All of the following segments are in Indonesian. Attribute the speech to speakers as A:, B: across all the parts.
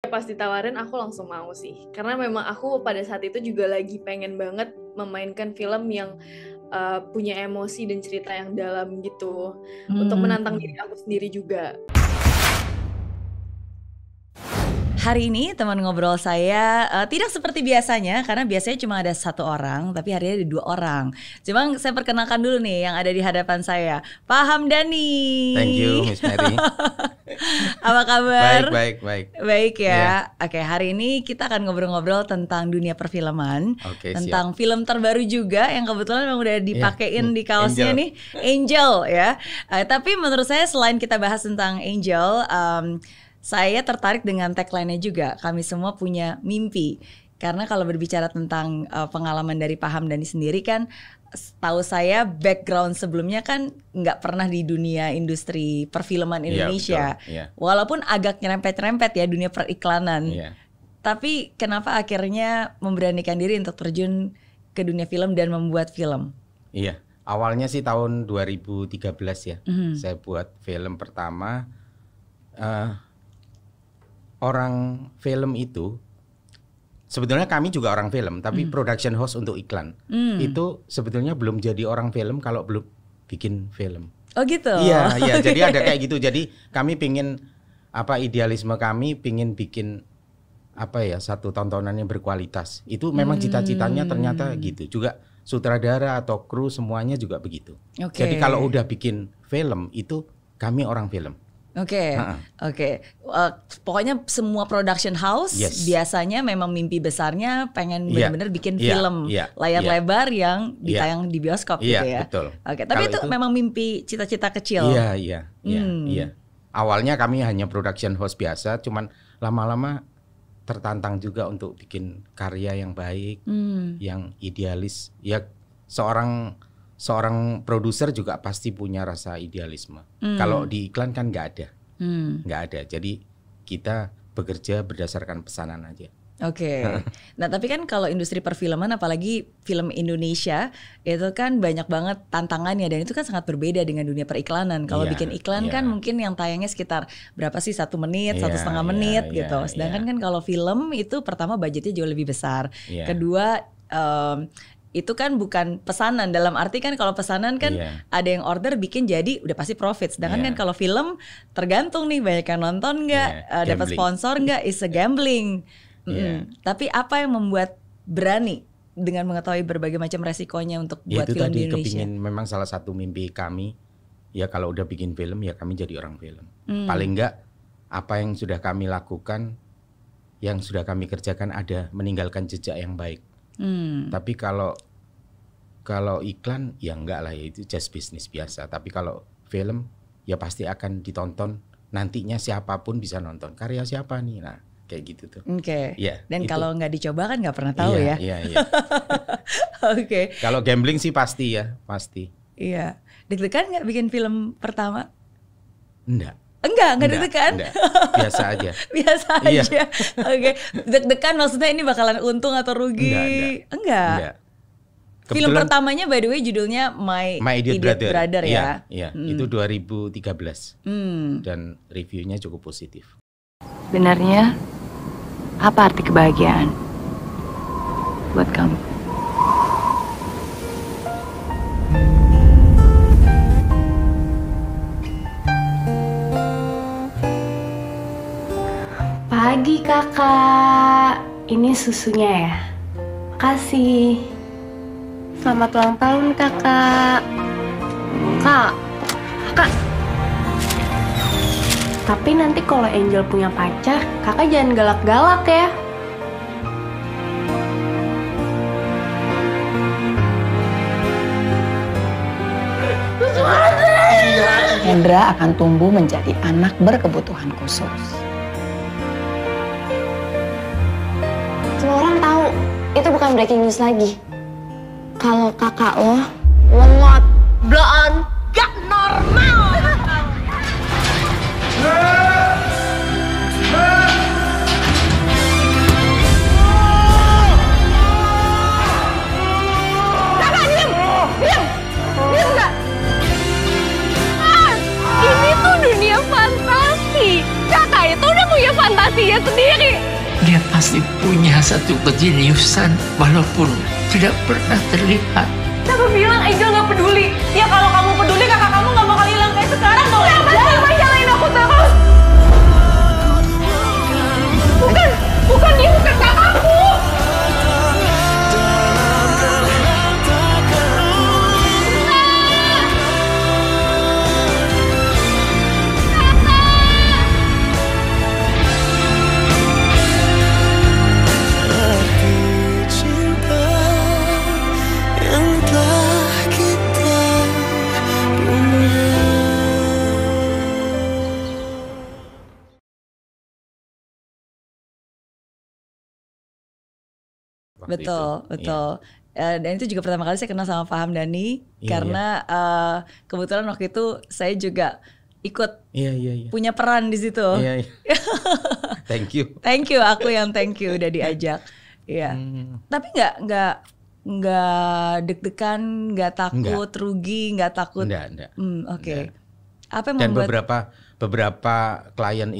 A: Pas ditawarin aku langsung mau sih, karena memang aku pada saat itu juga lagi pengen banget memainkan film yang punya emosi dan cerita yang dalam gitu, untuk menantang diri aku sendiri juga.
B: Hari ini teman ngobrol saya tidak seperti biasanya, karena biasanya cuma ada satu orang, tapi hari ini ada dua orang. Cuma saya perkenalkan dulu nih yang ada di hadapan saya, Pak Hamdani.
C: Thank you, Miss Mary.
B: Apa kabar?
C: Baik.
B: Baik ya. Oke, hari ini kita akan ngobrol-ngobrol tentang dunia perfilman, tentang film terbaru juga yang kebetulan memang udah dipakein di kaosnya nih, Angel ya. Tapi menurut saya selain kita bahas tentang Angel, saya tertarik dengan tagline-nya juga. Kami semua punya mimpi. Karena kalau berbicara tentang pengalaman dari Pak Hamdani sendiri kan, tahu saya background sebelumnya kan nggak pernah di dunia industri perfilman Indonesia. Walaupun agak nyerempet-nyerempet ya dunia periklanan. Tapi kenapa akhirnya memberanikan diri untuk terjun ke dunia film dan membuat film?
C: Iya, awalnya sih tahun 2013 ya. Saya buat film pertama. Orang film itu sebetulnya kami juga orang film, tapi production house untuk iklan. Itu sebetulnya belum jadi orang film kalau belum bikin film.
B: Oh gitu?
C: Iya, jadi ada kayak gitu. Jadi kami pingin, idealisme kami pingin bikin satu tontonan yang berkualitas. Itu memang cita-citanya ternyata gitu. Juga sutradara atau kru semuanya juga begitu. Jadi kalau udah bikin film itu kami orang film.
B: Oke. Pokoknya semua production house biasanya memang mimpi besarnya pengen benar-benar bikin film layar lebar yang ditayang di bioskop gitu ya.
C: Betul.
B: Oke, tapi itu memang mimpi cita-cita kecil.
C: Iya. Awalnya kami hanya production house biasa, cuman lama-lama tertantang juga untuk bikin karya yang baik, yang idealis. Ya seorang produser juga pasti punya rasa idealisme. Kalau di iklan kan nggak ada. Jadi kita bekerja berdasarkan pesanan aja.
B: Oke. Nah tapi kan kalau industri perfilman, apalagi film Indonesia, itu kan banyak banget tantangannya dan itu kan sangat berbeda dengan dunia periklanan. Kalau bikin iklan kan mungkin yang tayangnya sekitar berapa sih, 1 menit, 1,5 menit gitu. Sedangkan kan kalau film itu pertama budgetnya jauh lebih besar. Kedua itu kan bukan pesanan, dalam arti kan kalau pesanan kan ada yang order bikin jadi udah pasti profit. Sedangkan kan kalau film tergantung nih banyak yang nonton nggak, dapat sponsor nggak, is a gambling. Tapi apa yang membuat berani dengan mengetahui berbagai macam resikonya untuk buat film di Indonesia?
C: Kepingin, memang salah satu mimpi kami ya kalau udah bikin film ya kami jadi orang film. Paling nggak apa yang sudah kami lakukan, yang sudah kami kerjakan ada meninggalkan jejak yang baik. Tapi kalau iklan ya enggak lah, ya itu just bisnis biasa. Tapi kalau film ya pasti akan ditonton, nantinya siapapun bisa nonton. Karya siapa nih? Nah kayak gitu tuh.
B: Oke. Dan kalau nggak dicoba kan nggak pernah tahu ya.
C: Iya.
B: Oke.
C: Kalau gambling sih pasti ya, pasti.
B: Iya. Deg-degan nggak bikin film pertama?
C: Enggak
B: deg-degan?
C: Enggak. Biasa aja.
B: Biasa aja. Oke. Deg-degan maksudnya ini bakalan untung atau rugi? Enggak. Film pertamanya by the way judulnya My Idiot Brother ya.
C: Iya. Itu 2013. Dan reviewnya cukup positif.
D: Sebenarnya apa arti kebahagiaan buat kamu?
E: Pagi kakak, ini susunya ya. Makasih. Selamat ulang tahun kakak. Kakak. Tapi nanti kalau Angel punya pacar, kakak jangan galak-galak ya.
D: Hendra akan tumbuh menjadi anak berkebutuhan khusus.
E: Semua orang tahu, itu bukan breaking news lagi. Kalau kakak lo lengot, bloon, gak normal.
F: Kakak diam gak? Ini tuh dunia fantasi. Kakak itu udah punya fantasinya sendiri.
G: pasti punya satu kejeniusan walaupun tidak pernah terlihat.
F: Siapa bilang Angel gak peduli? Ya kalau kamu peduli kakak kamu gak bakal hilang kayak sekarang dong. Siapa sih yang nyalain aku terus? Bukan dia bukan kakakku.
B: Betul. Dan itu juga pertama kali saya kenal sama Pak Hamdani karena kebetulan waktu itu saya juga ikut punya peran di situ.
C: Thank you.
B: Thank you, aku yang thank you udah diajak. Iya. Tapi nggak deg-degan, nggak takut rugi, nggak takut.
C: Enggak.
B: Oke. Apa yang
C: dan
B: membuat
C: beberapa klien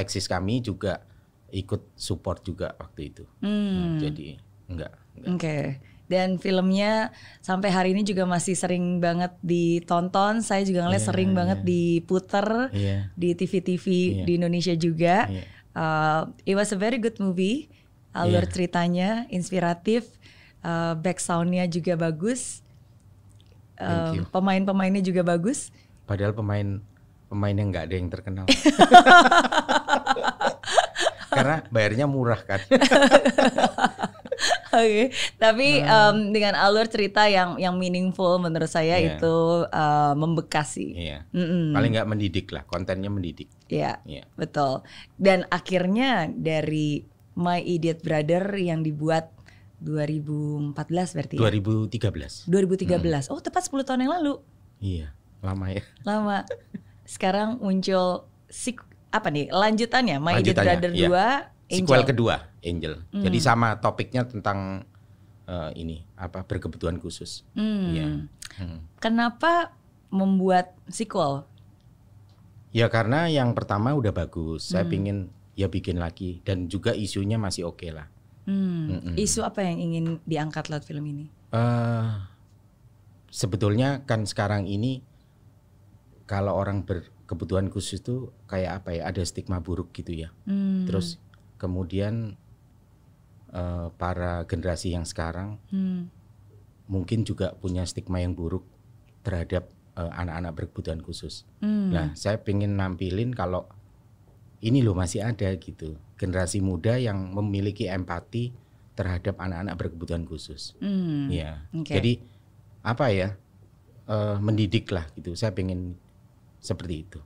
C: eksis kami juga ikut support juga waktu itu. Jadi enggak.
B: Oke. Dan filmnya sampai hari ini juga masih sering banget ditonton. Saya juga ngeliat sering banget diputer di TV-TV di Indonesia juga. It was a very good movie. Alur ceritanya inspiratif, back soundnya juga bagus, pemain-pemainnya juga bagus.
C: Padahal pemain yang nggak ada yang terkenal. Karena bayarnya murah kan.
B: Oke, tapi dengan alur cerita yang meaningful menurut saya itu membekas sih.
C: Paling nggak mendidik lah, kontennya mendidik.
B: Iya, betul. Dan akhirnya dari My Idiot Brother yang dibuat 2014 berarti ya? 2013. Oh, tepat 10 tahun yang lalu.
C: Iya, lama ya.
B: Lama. Sekarang muncul lanjutannya My Idiot Brother 2, Angel.
C: Sequel kedua, Angel. Jadi sama topiknya tentang berkebutuhan khusus.
B: Kenapa membuat sequel?
C: Ya karena yang pertama udah bagus. Saya pingin bikin lagi dan juga isunya masih oke lah.
B: Isu apa yang ingin diangkat lewat film ini?
C: Sebetulnya kan sekarang ini kalau orang berkebutuhan khusus itu kayak ada stigma buruk gitu ya. Terus kemudian para generasi yang sekarang mungkin juga punya stigma yang buruk terhadap anak-anak berkebutuhan khusus. Nah, saya pengen nampilin kalau ini loh masih ada gitu generasi muda yang memiliki empati terhadap anak-anak berkebutuhan khusus. Jadi mendidik lah gitu. Saya pengen seperti itu.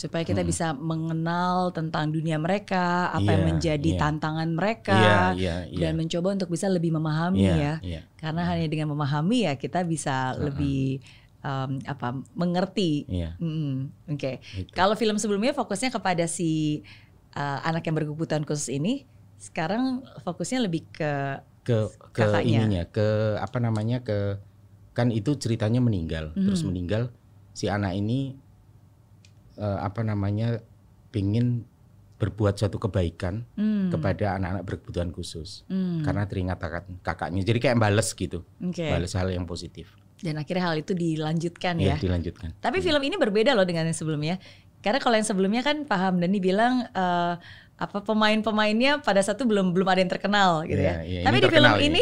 B: Supaya kita bisa mengenal tentang dunia mereka, apa yang menjadi tantangan mereka, dan mencoba untuk bisa lebih memahami Karena hanya dengan memahami ya kita bisa lebih mengerti. Oke. Kalau film sebelumnya fokusnya kepada si anak yang berkebutuhan khusus ini, sekarang fokusnya lebih ke kakaknya.
C: Kan itu ceritanya meninggal, terus meninggal si anak ini pingin berbuat suatu kebaikan kepada anak-anak berkebutuhan khusus karena teringat kakaknya, jadi kayak bales gitu, bales hal yang positif.
B: Dan akhirnya hal itu dilanjutkan ya.
C: Dilanjutkan.
B: Tapi film ini berbeda loh dengan yang sebelumnya. Karena kalau yang sebelumnya kan Pak Hamdani bilang pemain-pemainnya pada saat itu belum ada yang terkenal gitu ya. Tapi di film ini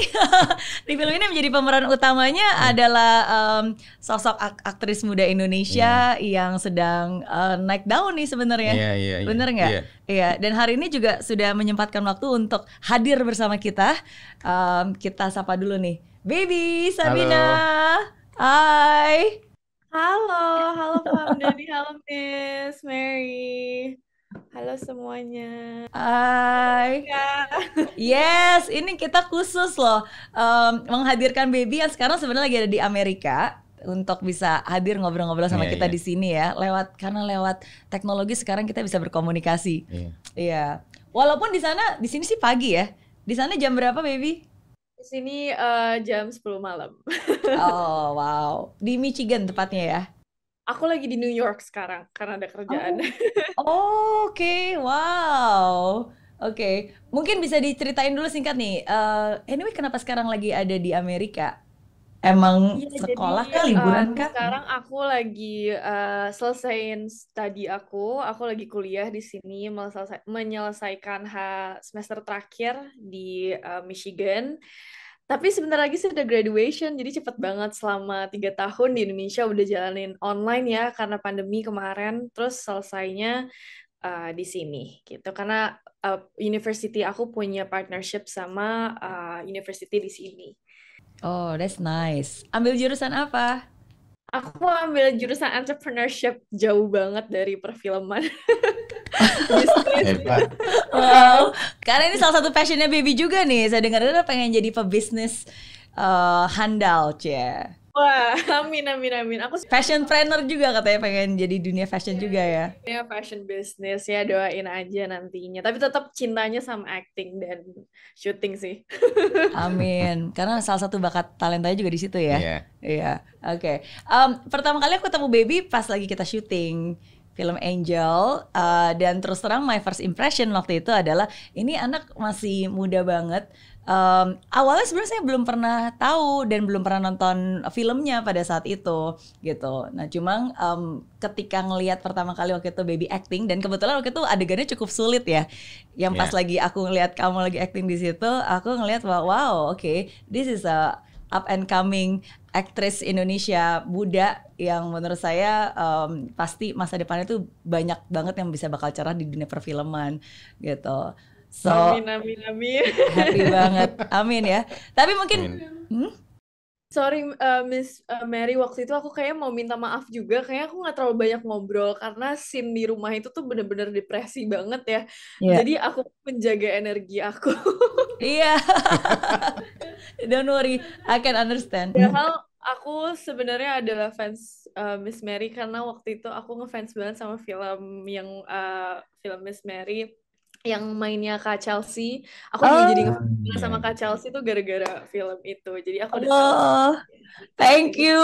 B: di film ini menjadi pemeran utamanya adalah sosok aktris muda Indonesia yang sedang naik daun nih sebenarnya. Bener nggak? Iya. Dan hari ini juga sudah menyempatkan waktu untuk hadir bersama kita. Kita sapa dulu nih. Baby Sabina. Hai.
A: Halo Pak Hamdani, halo Miss Mary. Halo semuanya.
B: Hai. Yes, ini kita khusus loh menghadirkan Baby yang sekarang sebenarnya lagi ada di Amerika untuk bisa hadir ngobrol-ngobrol sama kita di sini ya. Karena lewat teknologi sekarang kita bisa berkomunikasi. Iya. Walaupun di sini sih pagi ya. Di sana jam berapa, Baby?
A: Di sini jam 10 malam.
B: Oh, wow. Di Michigan tepatnya ya?
A: Aku lagi di New York sekarang karena ada kerjaan.
B: Oke. Wow. Oke. Mungkin bisa diceritain dulu singkat nih. Anyway, kenapa sekarang lagi ada di Amerika? Emang
A: Iya,
B: sekolah
A: jadi
B: kah, liburan kah?
A: sekarang aku lagi selesaiin studi aku. Aku lagi kuliah di sini menyelesaikan semester terakhir di Michigan. Tapi sebentar lagi sudah graduation, jadi cepet banget. Selama 3 tahun di Indonesia udah jalanin online ya karena pandemi kemarin. Terus selesainya di sini gitu. Karena university aku punya partnership sama university di sini.
B: Oh, that's nice. Ambil jurusan apa?
A: Aku ambil jurusan entrepreneurship, jauh banget dari perfilman.
C: Hebat.
B: Wow, karena ini salah satu passionnya Baby juga nih. Saya dengar-dengar pengen jadi pebisnis handal, cie.
A: Wah, amin. Aku
B: Fashion planner juga katanya, pengen jadi dunia fashion juga ya.
A: ya fashion business ya, doain aja nantinya. Tapi tetap cintanya sama acting dan syuting sih.
B: Amin. Karena salah satu bakat talentanya juga di situ ya.
C: Iya.
B: Iya. Oke. Pertama kali aku ketemu Baby pas lagi kita syuting film Angel, dan terus terang my first impression waktu itu adalah ini anak masih muda banget. Awalnya sebenarnya saya belum pernah tahu dan belum pernah nonton filmnya pada saat itu gitu. Nah cuma ketika ngelihat pertama kali waktu itu Baby acting, dan kebetulan waktu itu adegannya cukup sulit ya. Yang pas lagi aku ngelihat kamu lagi acting di situ, aku ngelihat wow, okay, this is a up and coming aktris Indonesia muda yang menurut saya pasti masa depannya tuh banyak banget yang bisa bakal cerah di dunia perfilman gitu. So,
A: amin.
B: happy banget, amin ya. Tapi mungkin,
A: sorry Miss Mary, waktu itu aku kayak mau minta maaf juga. Kayaknya aku nggak terlalu banyak ngobrol karena scene di rumah itu tuh bener-bener depresi banget ya. Jadi aku menjaga energi aku.
B: Iya, don't worry, I can understand.
A: Padahal aku sebenarnya adalah fans Miss Mary karena waktu itu aku ngefans banget sama film Miss Mary yang mainnya Kak Chelsea. Aku juga jadi ngefans sama Kak Chelsea tuh gara-gara film itu. Jadi aku udah
B: thank you.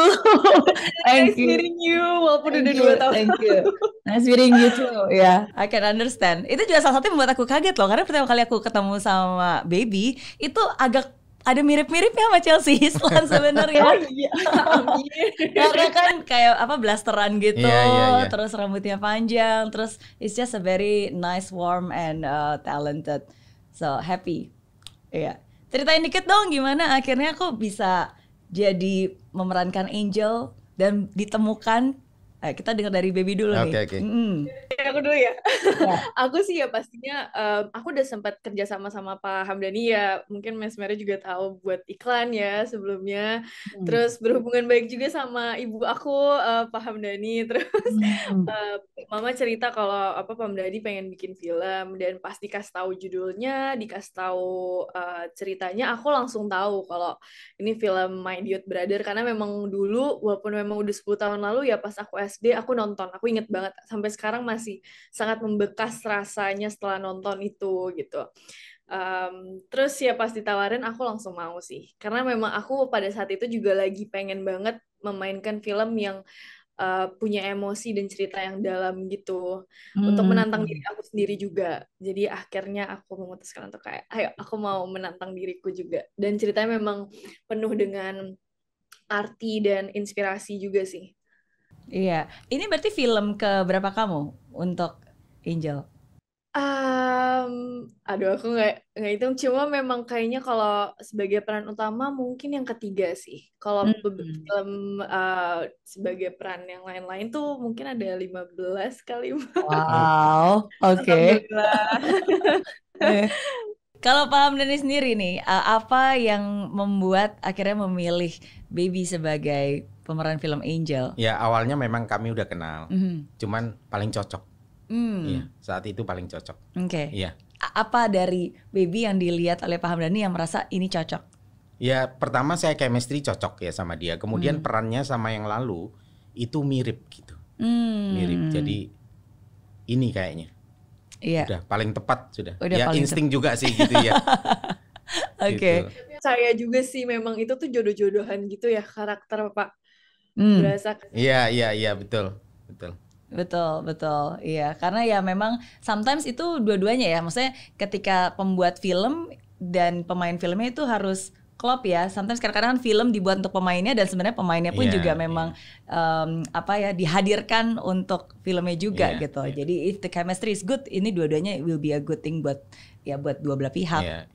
A: Nice meeting you walaupun udah 2 tahun.
B: Thank you. Nice meeting you too. Ya, I can understand. Itu juga salah satu yang membuat aku kaget loh, karena pertama kali aku ketemu sama Baby itu agak ada mirip-miripnya sama Chelsea Islan sebenarnya.
A: Iya.
B: Karena kan kayak blasteran gitu,
C: Iya.
B: terus rambutnya panjang, terus it's just a very nice, warm and talented. So happy. Iya. Ceritain dikit dong gimana akhirnya aku bisa jadi memerankan Angel dan ditemukan. Kita dengar dari Baby dulu nih.
C: Oke.
A: Aku dulu ya. Aku sih ya pastinya aku udah sempat kerja sama Pak Hamdani ya. Mungkin Mas Mary juga tahu buat iklan ya sebelumnya. Terus berhubungan baik juga sama ibu aku Pak Hamdani. Terus Mama cerita kalau Pak Hamdani pengen bikin film, dan pas dikasih tahu judulnya, dikasih tahu ceritanya, aku langsung tahu kalau ini film My Idiot Brother. Karena memang dulu walaupun memang udah 10 tahun lalu ya, pas aku SD aku nonton, aku inget banget sampai sekarang masih sangat membekas rasanya setelah nonton itu gitu. Terus ya pas ditawarin aku langsung mau sih, karena memang aku pada saat itu juga lagi pengen banget memainkan film yang punya emosi dan cerita yang dalam gitu, untuk menantang diri aku sendiri juga. Jadi akhirnya aku memutuskan untuk kayak ayo aku mau menantang diriku juga, dan ceritanya memang penuh dengan arti dan inspirasi juga sih.
B: Iya, ini berarti film keberapa kamu untuk Angel?
A: Aduh, aku nggak hitung. Cuma memang kayaknya kalau sebagai peran utama mungkin yang ketiga sih. Kalau film sebagai peran yang lain-lain tuh mungkin ada 15 kali.
B: Wow, oke. Kalau Pak Hamdani sendiri nih, apa yang membuat akhirnya memilih Baby sebagai pemeran film Angel?
C: Ya awalnya memang kami udah kenal, cuman paling cocok. Iya, saat itu paling cocok.
B: Oke.
C: Iya.
B: Apa dari Baby yang dilihat oleh Pak Hamdani yang merasa ini cocok?
C: Ya pertama saya chemistry cocok ya sama dia. Kemudian perannya sama yang lalu itu mirip gitu. Mirip. Jadi ini kayaknya.
B: Iya.
C: Udah paling tepat sudah.
B: Udah
C: ya insting juga sih gitu ya.
B: Oke.
C: Gitu.
A: Saya juga sih memang itu tuh jodoh-jodohan gitu ya karakter Pak. Berasa.
C: Iya betul.
B: Betul, iya. Karena ya memang sometimes itu dua-duanya ya. Maksudnya ketika pembuat film dan pemain filmnya itu harus klop ya. Sometimes kadang-kadang film dibuat untuk pemainnya dan sebenarnya pemainnya pun juga memang dihadirkan untuk filmnya juga gitu. Jadi if the chemistry is good, ini dua-duanya will be a good thing buat dua belah pihak.